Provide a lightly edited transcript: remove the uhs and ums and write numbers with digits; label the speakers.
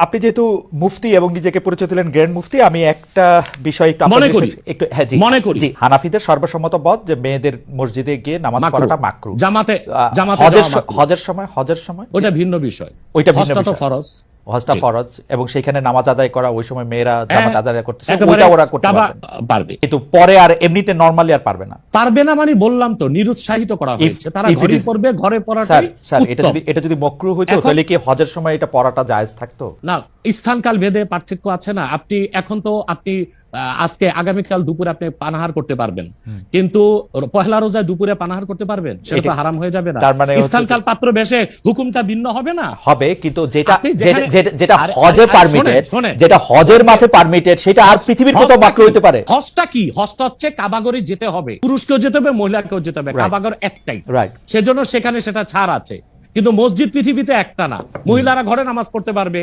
Speaker 1: আপনি যেহেতু মুফতি এবং নিজেকে পরিচয় দিলেন গ্র্যান্ড মুফতি, আমি একটা বিষয় একটু
Speaker 2: মনে করি
Speaker 1: জি, হানাফিদের সর্বসম্মত মত যে মেয়েদের মসজিদে গিয়ে নামাজ পড়াটা মাকরুহ।
Speaker 2: জামাতে
Speaker 1: হজের সময়
Speaker 2: ওটা ভিন্ন বিষয়,
Speaker 1: ওইটা ভিন্ন বিষয়।
Speaker 2: ফরজ,
Speaker 1: হজটা ফরজ এবং সেখানে নামাজ আদায় করা, ওই সময় মেয়েরা জামাত আদায় করতেছে,
Speaker 2: একেবারে
Speaker 1: ওইটা ওরা করতে
Speaker 2: পারবে,
Speaker 1: কিন্তু পরে আর এমনিতে নরমালি আর পারবে না।
Speaker 2: মানে বললাম তো, নিরুৎসাহিত করা হয়েছে, তারা ঘরে পড়বে, ঘরে পড়াটাই উত্তম।
Speaker 1: এটা যদি মাকরুহ হইতো তাহলে কি হজের সময় এটা পড়াটা জায়েজ থাকতো?
Speaker 2: না, স্থানকাল ভেদে পার্থক্য আছে না। আপনি আজকে আগামীকাল দুপুরে আপনি পানাহার করতে পারবেন, কিন্তু পহেলা রোজায় দুপুরে পানাহার করতে পারবেন, সেটা তো হারাম হয়ে যাবে না?
Speaker 1: তার মানে
Speaker 2: স্থানকাল পাত্র বেশে হুকুমটা ভিন্ন হবে না?
Speaker 1: হবে, কিন্তু যেটা হজে পারমিটেড, যেটা হজের মাঠে পারমিটেড, সেটা আর পৃথিবীর কোথাও মাকরুহ হতে পারে?
Speaker 2: হজটা কি? হজটা হচ্ছে কাবাগরে যেতে হবে, পুরুষকেও যেতে হবে, মহিলাকেও যেতে হবে, কাবাগর একটাই, সেজন্য সেখানে সেটা ছাড় আছে। কিন্তু মসজিদ পৃথিবীতে একটা না, মহিলারা ঘরে নামাজ পড়তে পারবে।